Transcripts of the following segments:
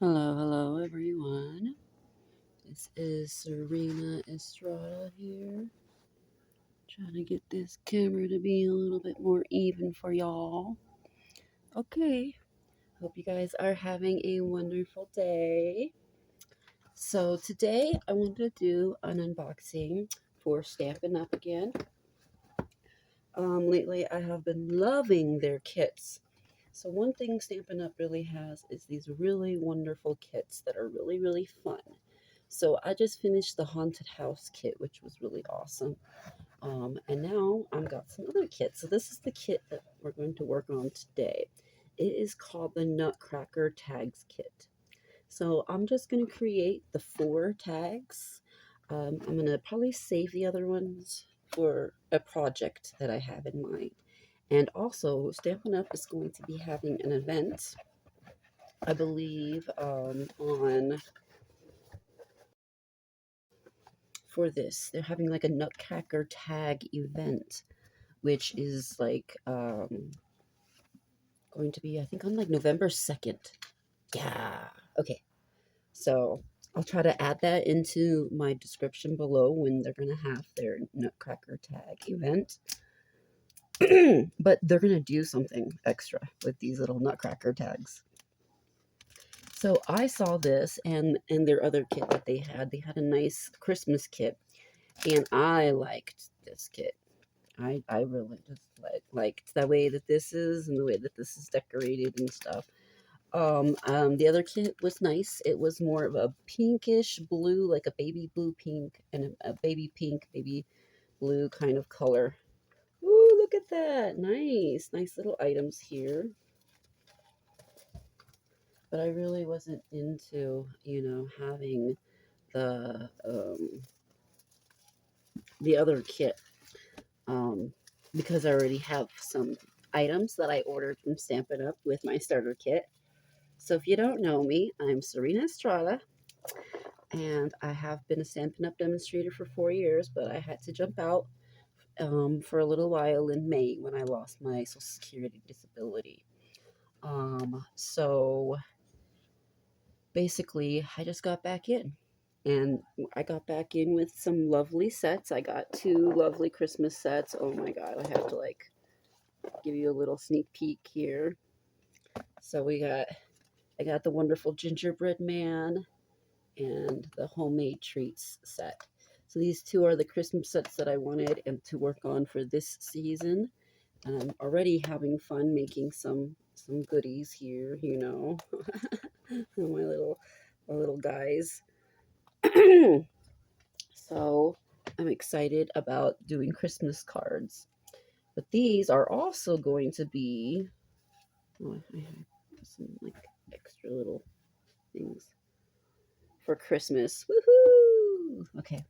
Hello, hello everyone. This is Serena Estrada here. Trying to get this camera to be a little bit more even for y'all. Okay, hope you guys are having a wonderful day. So today I wanted to do an unboxing for Stampin' Up again. Lately I have been loving their kits. So one thing Stampin' Up really has is these really wonderful kits that are really, really fun. So I just finished the Haunted House kit, which was really awesome. And now I've got some other kits. So this is the kit that we're going to work on today. It is called the Nutcracker Tags Kit. So I'm just going to create the 4 tags. I'm going to probably save the other ones for a project that I have in mind. And also, Stampin' Up! Is going to be having an event, I believe, for this. They're having like a Nutcracker tag event, which is like going to be, I think, on like November 2nd. Yeah. Okay. So I'll try to add that into my description below when they're going to have their Nutcracker tag event. But they're going to do something extra with these little Nutcracker tags. So I saw this and their other kit that they had. They had a nice Christmas kit, and I liked this kit. I really just liked the way that this is and the way that this is decorated and stuff. The other kit was nice. It was more of a pinkish blue, like a baby blue pink and a baby pink, baby blue kind of color. Ooh, look at that. Nice. Nice little items here. But I really wasn't into, having the other kit um, because I already have some items that I ordered from Stampin' Up! With my starter kit. So if you don't know me, I'm Serena Estrada, and I have been a Stampin' Up! Demonstrator for 4 years, but I had to jump out for a little while in May when I lost my Social Security disability. So basically, I just got back in. And I got back in with some lovely sets. I got 2 lovely Christmas sets. Oh my god, I have to like give you a little sneak peek here. So I got the wonderful gingerbread man and the homemade treats set. So these 2 are the Christmas sets that I wanted and to work on for this season. And I'm already having fun making some goodies here, my little guys. So I'm excited about doing Christmas cards. But these are also going to be, oh, I have some like extra little things for Christmas. Woohoo! Okay,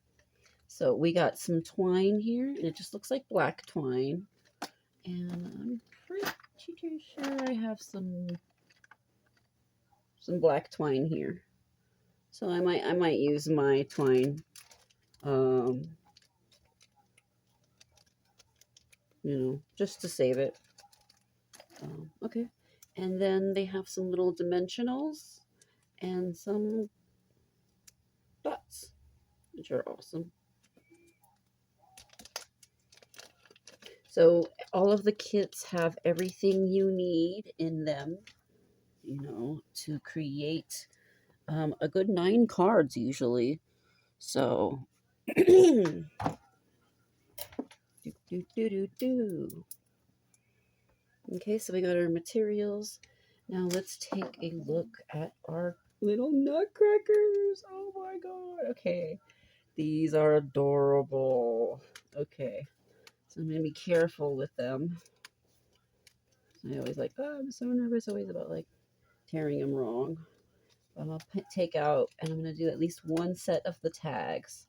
so we got some twine here, and it just looks like black twine. And I'm pretty sure I have some black twine here. So I might use my twine, just to save it. Okay. And then they have some little dimensionals and some dots, which are awesome. So all of the kits have everything you need in them, to create a good 9 cards usually. So, do, do, do, do, do. Okay, so we got our materials. Now let's take a look at our little nutcrackers. Oh my god. Okay, these are adorable. Okay, so I'm going to be careful with them. I always I'm so nervous always about like tearing them wrong. But I'll take out, and I'm going to do at least 1 set of the tags.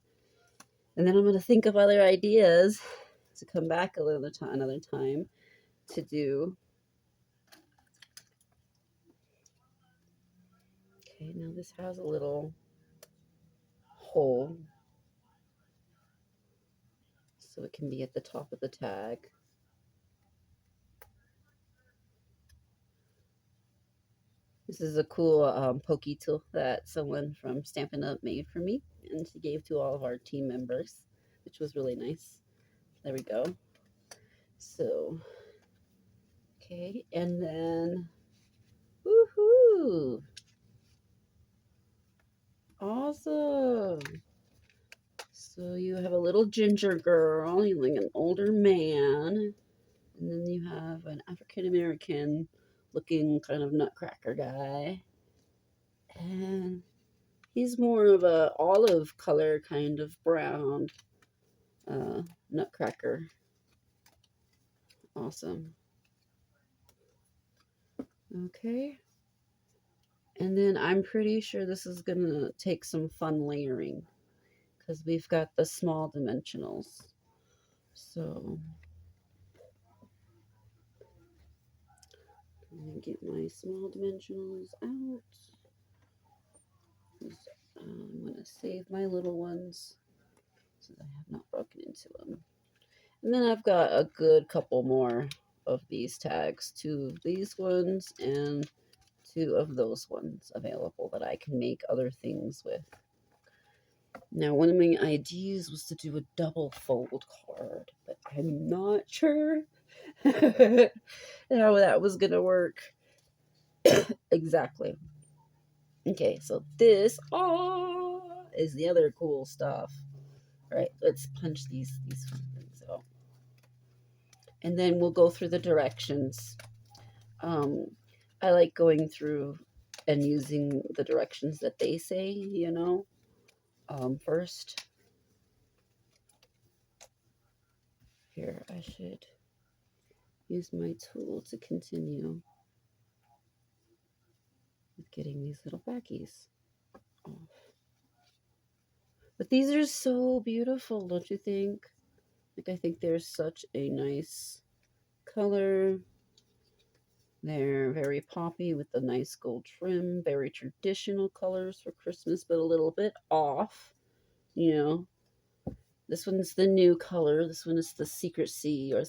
And then I'm going to think of other ideas to come back another time to do. Okay, now this has a little hole, so it can be at the top of the tag. This is a cool pokey tool that someone from Stampin' Up made for me, and she gave to all of our team members, which was really nice. There we go. So, okay, and then, woohoo! Awesome! So you have a little ginger girl, you like an older man, and then you have an African American looking kind of nutcracker guy, and he's more of a olive color kind of brown nutcracker. Awesome. Okay. And then I'm pretty sure this is going to take some fun layering because we've got the small dimensionals. So let me get my small dimensionals out. I'm going to save my little ones so that I have not broken into them. And then I've got a good couple more of these tags, 2 of these ones and 2 of those ones available that I can make other things with. Now, one of my ideas was to do a double fold card, but I'm not sure how that was going to work exactly. Okay, so this is the other cool stuff. All right, let's punch these fun things out. And then we'll go through the directions. I like going through and using the directions that they say, you know, first. Here, I should use my tool to continue with getting these little backies off. But these are so beautiful, don't you think? Like, I think they're such a nice color. They're very poppy with the nice gold trim, very traditional colors for Christmas, but a little bit off, you know. This one's the new color. This one is the Secret Sea or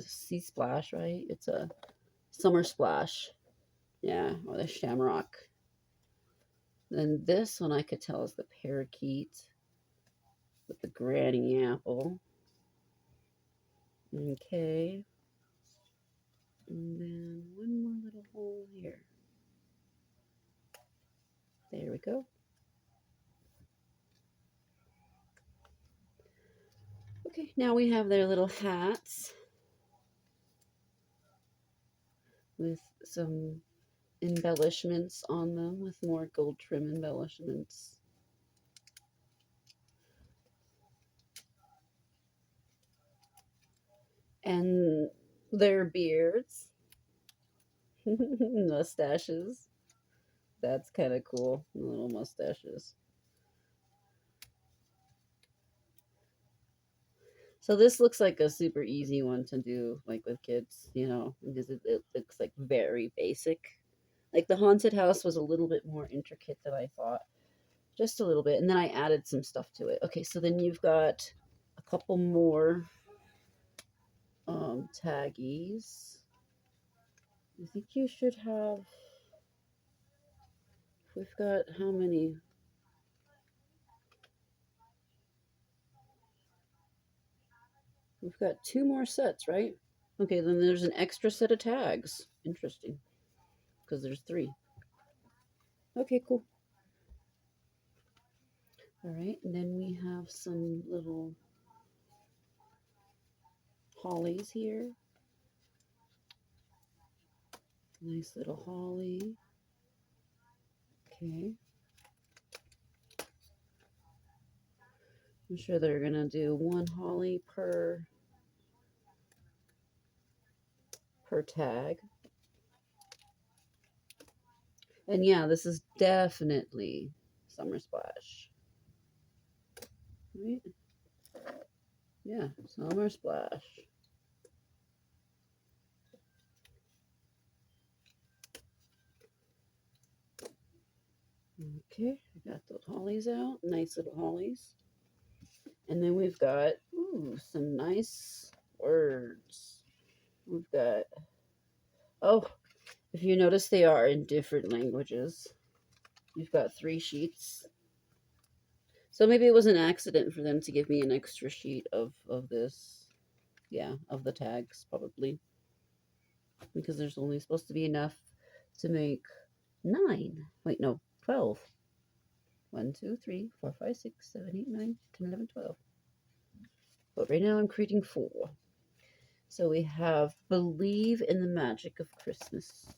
Sea Splash, right? It's a Summer Splash. Yeah, or the Shamrock. Then this one I could tell is the Parakeet with the Granny Apple. Okay. And then one more little hole here. There we go. Okay, now we have their little hats with some embellishments on them with more gold trim embellishments. And their beards, mustaches. That's kind of cool, little mustaches. So this looks like a super easy one to do, like with kids, you know, because it looks like very basic. Like the haunted house was a little bit more intricate than I thought, just a little bit, and then I added some stuff to it. Okay, so then you've got a couple more taggies. I think you should have. We've got how many? We've got 2 more sets, right? Okay, then there's an extra set of tags. Interesting, because there's 3. Okay, cool. All right, and then we have some little hollies here. Nice little holly. Okay. I'm sure they're gonna do 1 holly per tag. And yeah, this is definitely Summer Splash. Right? Yeah, Summer Splash. Okay, I got those hollies out. Nice little hollies. And then we've got, some nice words. We've got, oh, If you notice, they are in different languages. You've got 3 sheets. So maybe it was an accident for them to give me an extra sheet of this. Yeah, of the tags, probably. Because there's only supposed to be enough to make 9. Wait, no, 12. 1, 2, 3, 4, 5, 6, 7, 8, 9, 10, 11, 12. But right now I'm creating 4. So we have Believe in the Magic of Christmas.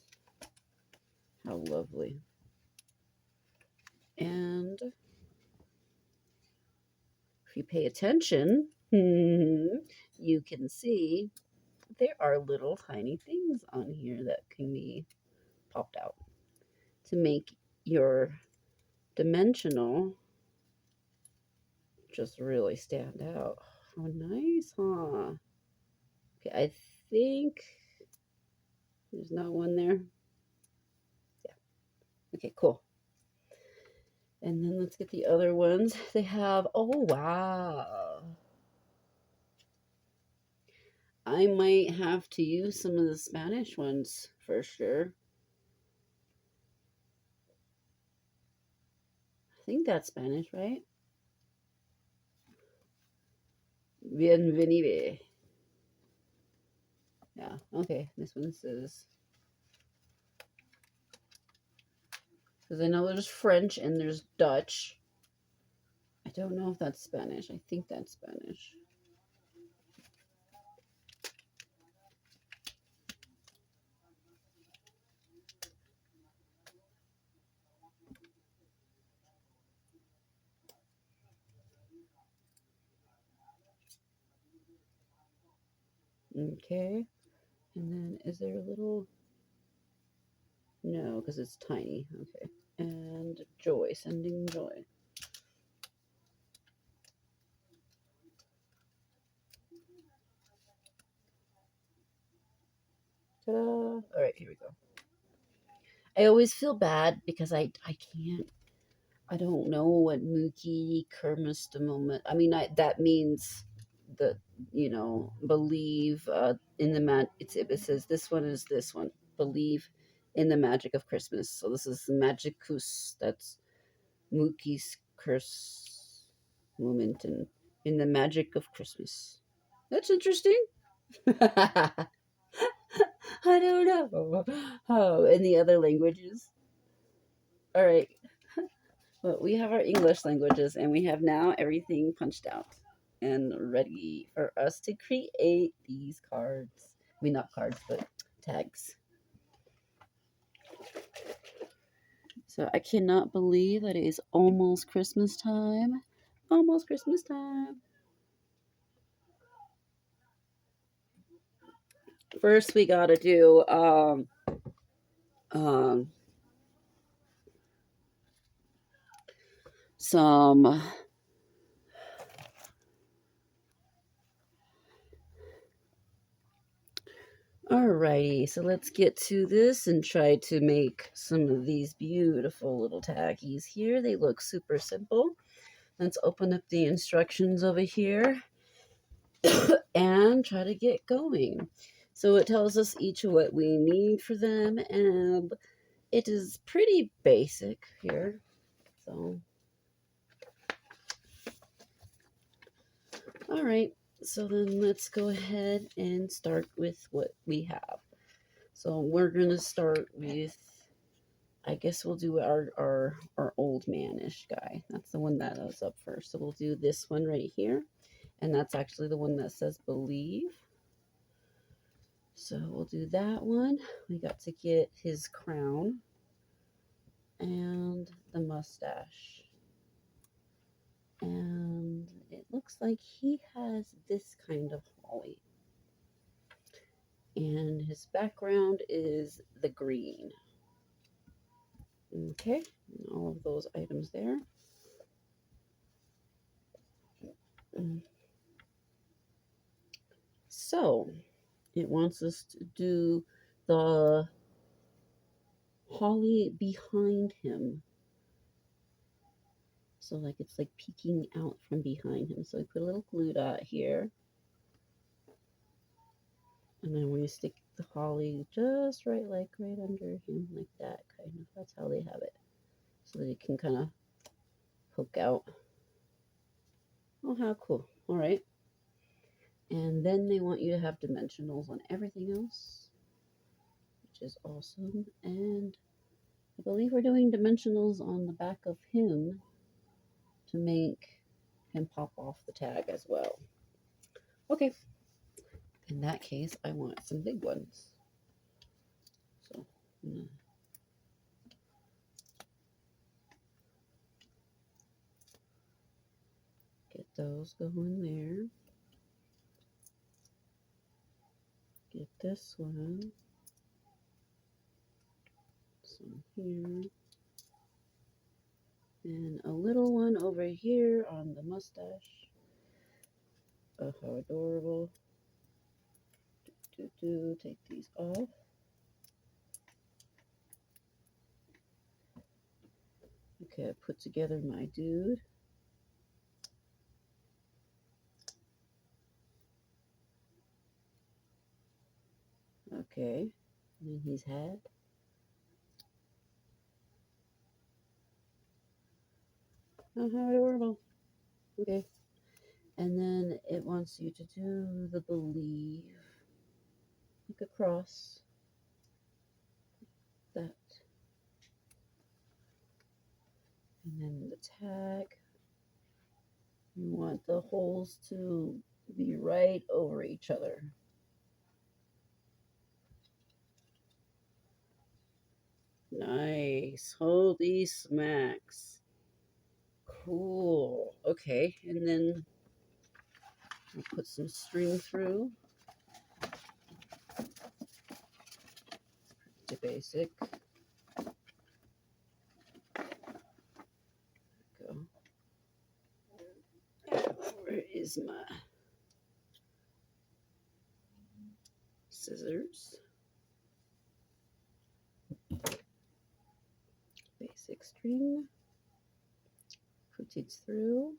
How lovely. And if you pay attention, you can see there are little tiny things on here that can be popped out to make your dimensional just really stand out. How nice, huh? Okay, I think there's not one there. Yeah. Okay, cool. And then let's get the other ones. They have, oh, wow. I might have to use some of the Spanish ones for sure. I think that's Spanish, right? Bienvenide. Yeah, okay. This one says, because I know there's French and there's Dutch. I don't know if that's Spanish. I think that's Spanish. Okay. And then is there a little... No, because it's tiny. Okay. And joy, sending joy. Ta-da. All right, here we go. I always feel bad because I can't... I don't know what Mookie Kermis the moment. I mean, that means the, believe in the it says this one is this one. Believe in the magic of Christmas. So this is Magicus. That's Mookie's curse moment and in the magic of Christmas. That's interesting. I don't know. Oh, in the other languages. All right. Well, we have our English languages, and we have now everything punched out and ready for us to create these cards. I mean, not cards, but tags. So I cannot believe that it is almost Christmas time. Almost Christmas time. First, we gotta do some Alrighty, so let's get to this and try to make some of these beautiful little taggies here. They look super simple. Let's open up the instructions over here and try to get going. So it tells us each of what we need for them, and it is pretty basic here. So, all right, so then let's go ahead and start with what we have. So we're going to start with, I guess we'll do our old man-ish guy. That's the one that was up first. So we'll do this one right here. And that's actually the one that says believe. So we'll do that one. We got to get his crown and the mustache. And it looks like he has this kind of holly. And his background is the green. Okay, and all of those items there. So it wants us to do the holly behind him. So like it's like peeking out from behind him. So we put a little glue dot here. And then we stick the holly just right, like right under him, like that kind of. That's how they have it. So that it can kind of poke out. Oh, how cool. All right. And then they want you to have dimensionals on everything else, which is awesome. And I believe we're doing dimensionals on the back of him to make him pop off the tag as well. Okay. In that case, I want some big ones. So I'm gonna get those going there. Get this one. Some here. And a little one over here on the mustache. Oh, how adorable. Take these off. Okay, I put together my dude. Okay, and then his hat. Oh, how adorable. Okay, and then it wants you to do the believe. Like a cross. That. And then the tag. You want the holes to be right over each other. Nice. Holy smacks. Cool. Okay, and then I'll put some string through. The basic. Go. Where is my scissors? Basic string. Put it through.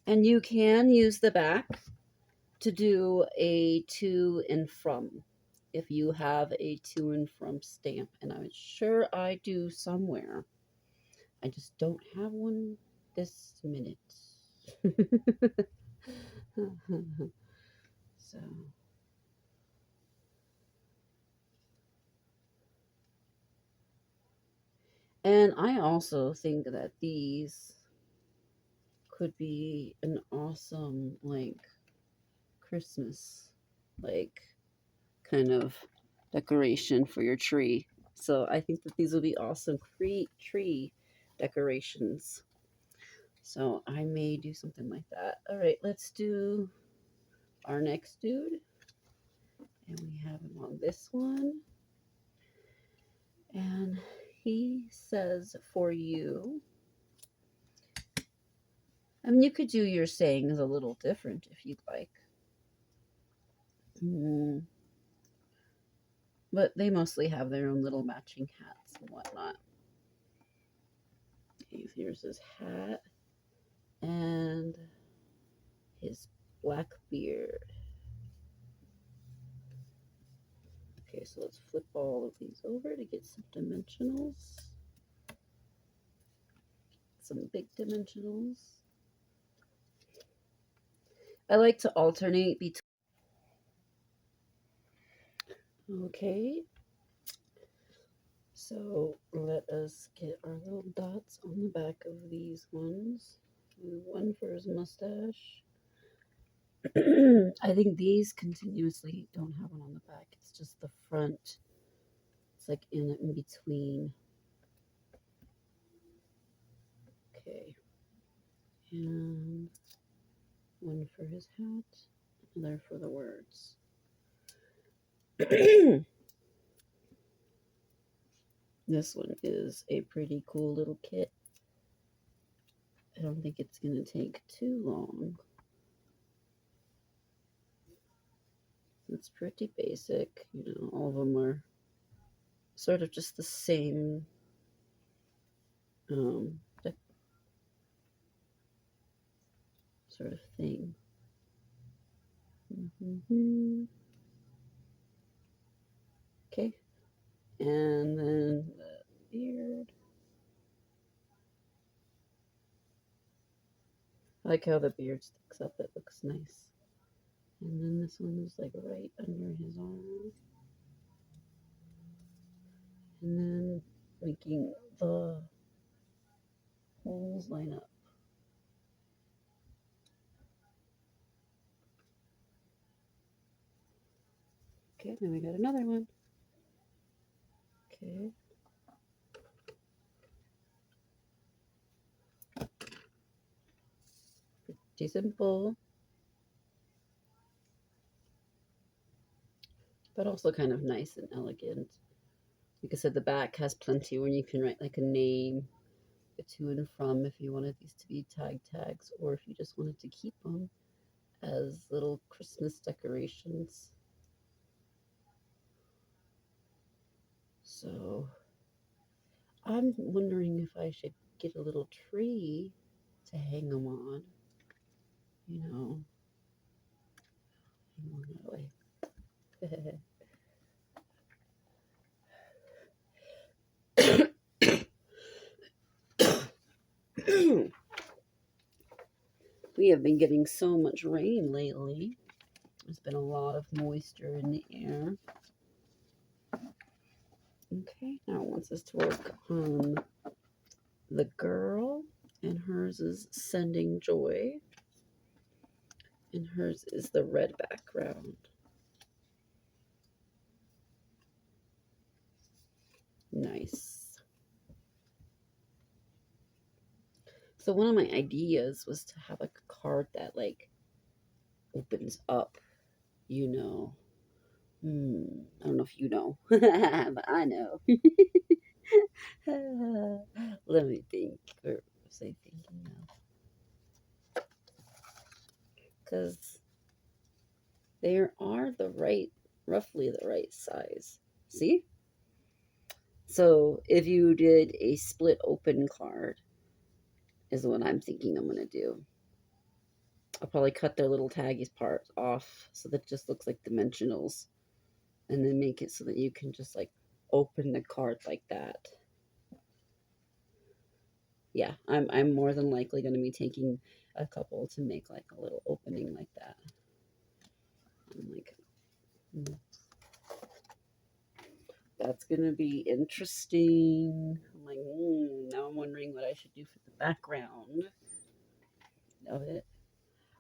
And you can use the back to do a to and from if you have a to and from stamp. And I'm sure I do somewhere. I just don't have one this minute. So, and I also think that these could be an awesome, like, Christmas, like, kind of decoration for your tree. So I think that these will be awesome tree decorations. So I may do something like that. All right, let's do our next dude. And we have him on this one. And he says, for you. I mean, you could do your sayings a little different if you'd like. But they mostly have their own little matching hats and whatnot. Okay, here's his hat and his black beard. Okay, so let's flip all of these over to get some dimensionals. Some big dimensionals. I like to alternate between. Okay, so let us get our little dots on the back of these ones. One for his mustache. I think these continuously don't have one on the back. It's just the front. It's like in between. Okay. And one for his hat, another for the words. This one is a pretty cool little kit. I don't think it's going to take too long. It's pretty basic. You know, all of them are sort of just the same sort of thing. Okay. And then the beard. I like how the beard sticks up. It looks nice. And then this one is like right under his arm. And then making the holes line up. Okay, then we got another one. Okay. Pretty simple. But also kind of nice and elegant. Like I said, the back has plenty where you can write like a name, a to and from if you wanted these to be tags, or if you just wanted to keep them as little Christmas decorations. So I'm wondering if I should get a little tree to hang them on. You know, hang on that way. We have been getting so much rain lately. There's been a lot of moisture in the air. Okay, now it wants us to work on the girl, and hers is Sending Joy, and hers is the red background. Nice. So one of my ideas was to have like a card that like opens up, you know. I don't know if you know, but I know. Let me think. Or was I thinking of? Because they are roughly the right size. See? So if you did a split open card, is what I'm thinking I'm going to do. I'll probably cut their little taggy part off so that it just looks like dimensionals, and then make it so that you can just like open the card like that. Yeah, I'm more than likely going to be taking a couple to make like a little opening like that. I'm like, that's going to be interesting. I'm like, now I'm wondering what I should do for the background of it.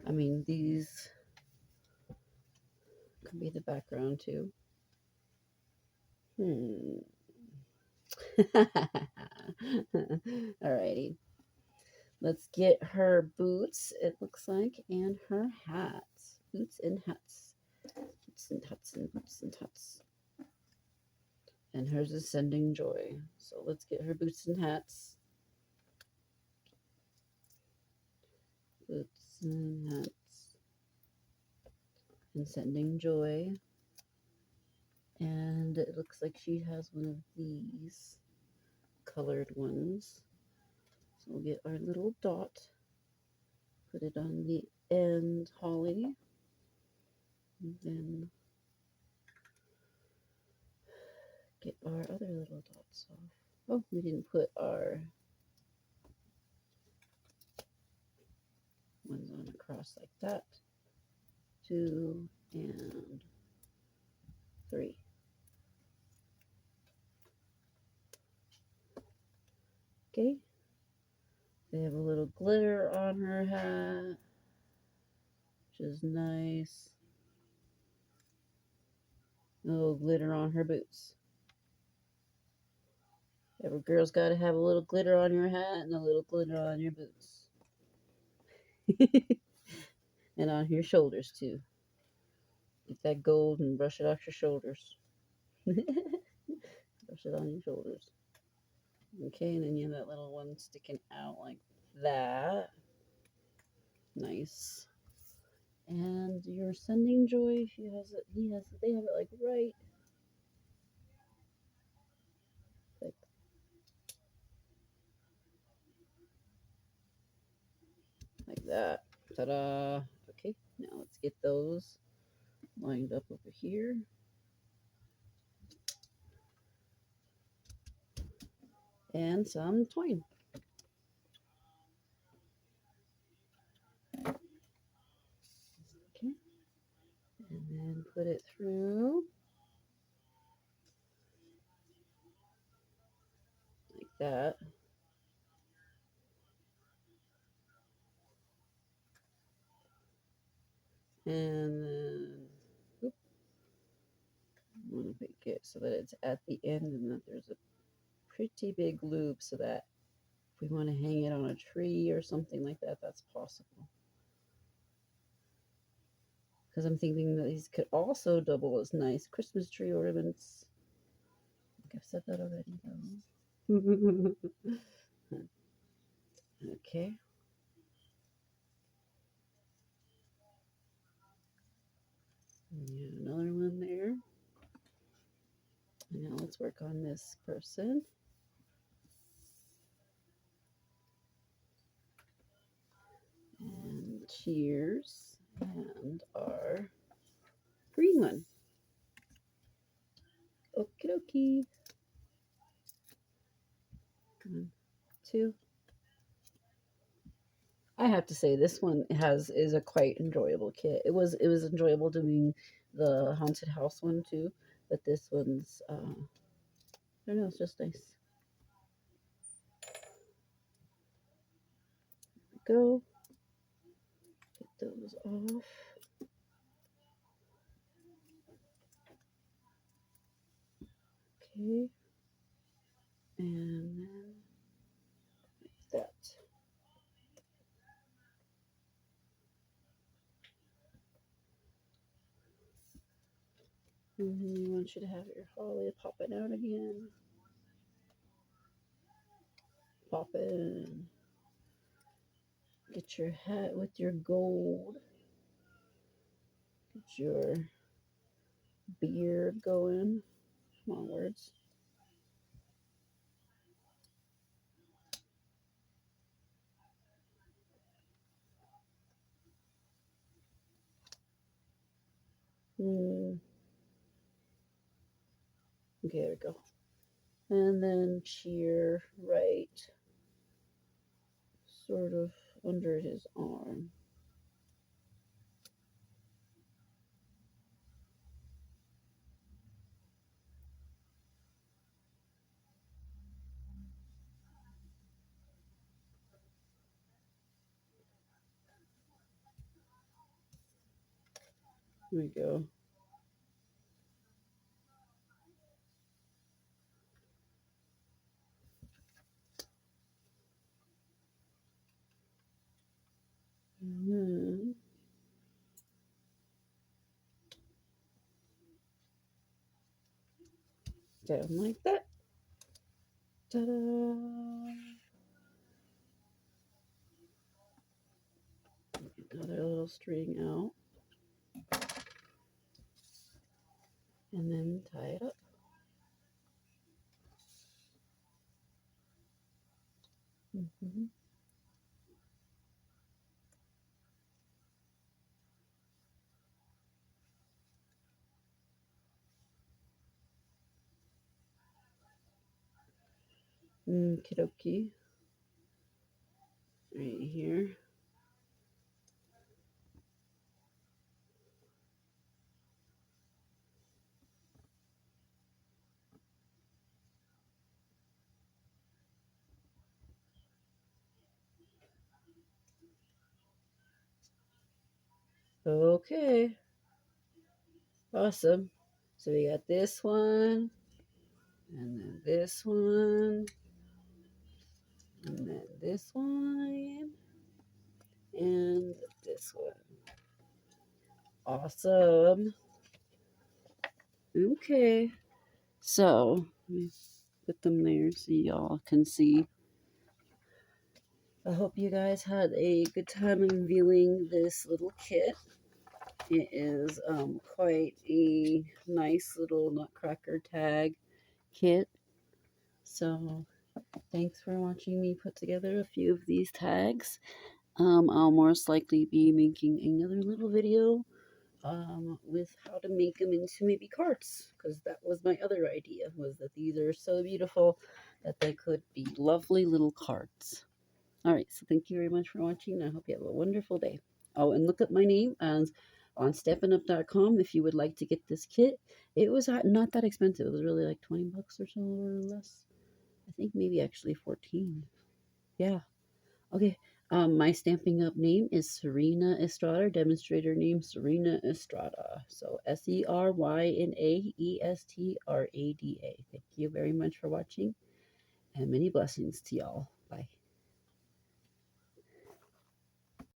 I mean, these could be the background too. Alrighty. Let's get her boots, it looks like, and her hat. Boots and hats. Boots and hats and boots and hats. And hers is Sending Joy. So let's get her boots and hats. Boots and hats. And Sending Joy. And it looks like she has one of these colored ones. So we'll get our little dot. Put it on the end, Holly. And then get our other little dots off. Oh, we didn't put our ones on across like that. 2 and 3. Okay. They have a little glitter on her hat, which is nice. A little glitter on her boots. Every girl's got to have a little glitter on your hat and a little glitter on your boots. And on your shoulders, too. Get that gold and brush it off your shoulders. Brush it on your shoulders. Okay, and then you have that little one sticking out like that. Nice. And your Sending Joy, she has it, he has it, they have it like right like that. Ta-da. Okay, now let's get those lined up over here. and some twine. Okay, and then put it through like that. And then oop, I want to make it so that it's at the end and that there's a pretty big loop so that if we want to hang it on a tree or something like that, that's possible. Because I'm thinking that these could also double as nice Christmas tree ornaments. I think I've said that already, though. Okay. Yeah, another one there. Now let's work on this person. And cheers. And our green one. Okie dokie. Come on. Two. I have to say this one is a quite enjoyable kit. It was enjoyable doing the haunted house one too, but this one's I don't know, it's just nice. Go. Get those off. Okay. And then like that. And then you want you to have your holly popping out again. Pop in. Get your hat with your gold. Get your beard going. Come on, words. Okay, there we go. And then cheer right sort of under his arm. Here we go. And then down like that. Ta-da! Another little string out. And then tie it up. Okie dokie. Right here. Okay. Awesome. So we got this one, and then this one, and then this one, and this one. Awesome. Okay. So let me put them there so y'all can see. I hope you guys had a good time in viewing this little kit. It is quite a nice little Nutcracker tag kit. So thanks for watching me put together a few of these tags. I'll most likely be making another little video with how to make them into maybe cards, because that was my other idea, was that these are so beautiful that they could be lovely little cards. All right, so thank you very much for watching. I hope you have a wonderful day. Oh, and look up my name as on stampinup.com if you would like to get this kit. It was not that expensive. It was really like 20 bucks or so or less. I think maybe actually 14. Yeah. Okay. My Stamping Up name is Serena Estrada, demonstrator name Serena Estrada. So SERYNAESTRADA. Thank you very much for watching, and many blessings to y'all. Bye.